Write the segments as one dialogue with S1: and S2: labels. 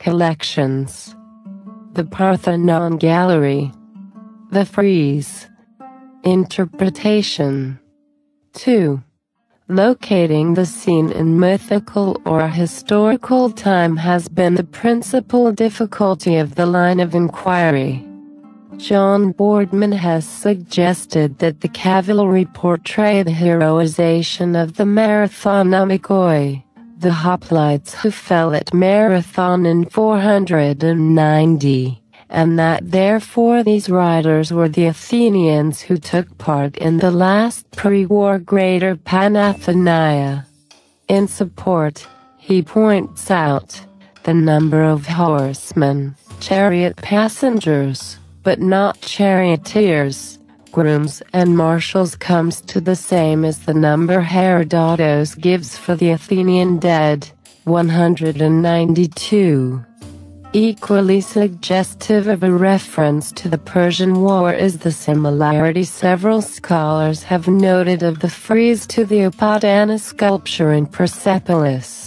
S1: collections. The Parthenon Gallery. The Frieze. Interpretation. 2. Locating the scene in mythical or historical time has been the principal difficulty of the line of inquiry. John Boardman has suggested that the cavalry portray the heroization of the Marathonomikoi, the hoplites who fell at Marathon in 490, and that therefore these riders were the Athenians who took part in the last pre-war Greater Panathenea. In support, he points out, the number of horsemen, chariot passengers, but not charioteers, grooms and marshals comes to the same as the number Herodotus gives for the Athenian dead, 192. Equally suggestive of a reference to the Persian War is the similarity several scholars have noted of the frieze to the Parthenon sculpture in Persepolis.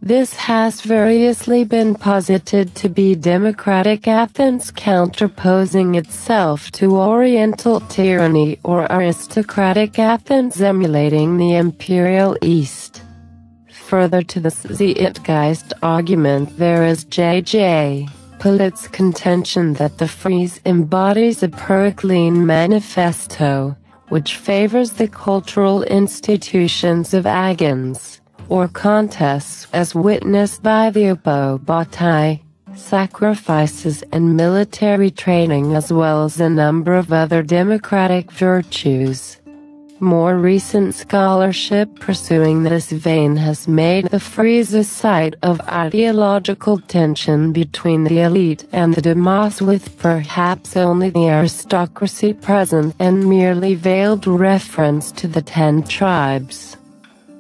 S1: This has variously been posited to be democratic Athens counterposing itself to Oriental tyranny or aristocratic Athens emulating the imperial East. Further to the Zeitgeist argument there is J.J. Pollitt's contention that the frieze embodies a Periclean manifesto, which favors the cultural institutions of Athens, or contests as witnessed by the Upobatai, sacrifices and military training as well as a number of other democratic virtues. More recent scholarship pursuing this vein has made the frieze a site of ideological tension between the elite and the demos, with perhaps only the aristocracy present and merely veiled reference to the 10 tribes.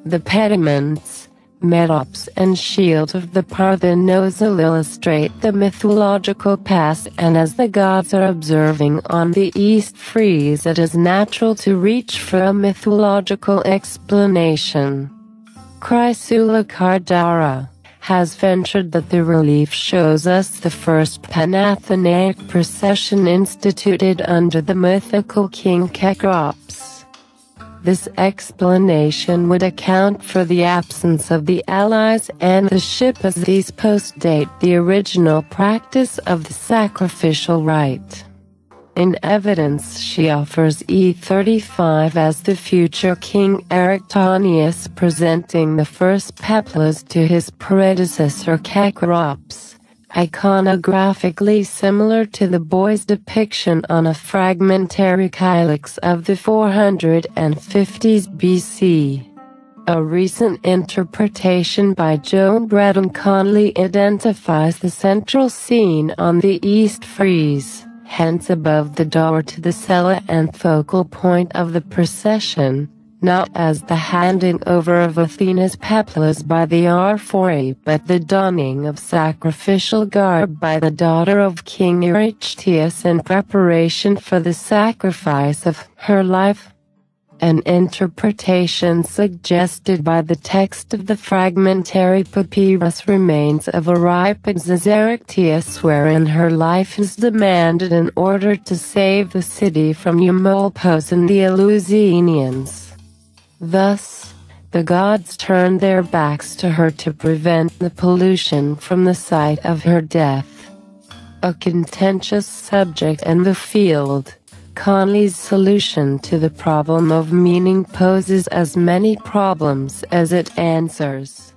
S1: The pediments, metops and shield of the Parthenos illustrate the mythological past, and as the gods are observing on the east frieze it is natural to reach for a mythological explanation. Chrysula Cardara has ventured that the relief shows us the first Panathenaic procession instituted under the mythical king Cecrops. This explanation would account for the absence of the allies and the ship, as these postdate the original practice of the sacrificial rite. In evidence she offers E35 as the future king Eratosthenes presenting the first peplas to his predecessor Cecrops, iconographically similar to the boy's depiction on a fragmentary calyx of the 450s BC. A recent interpretation by Joan Breton Conley identifies the central scene on the east frieze, hence above the door to the cella and focal point of the procession, not as the handing over of Athena's peplas by the Arphori, but the donning of sacrificial garb by the daughter of King Eurystheus in preparation for the sacrifice of her life. An interpretation suggested by the text of the fragmentary papyrus remains of Euripides' Erechtheus, wherein her life is demanded in order to save the city from Eumolpos and the Eleusinians. Thus, the gods turned their backs to her to prevent the pollution from the site of her death. A contentious subject in the field, Conley's solution to the problem of meaning poses as many problems as it answers.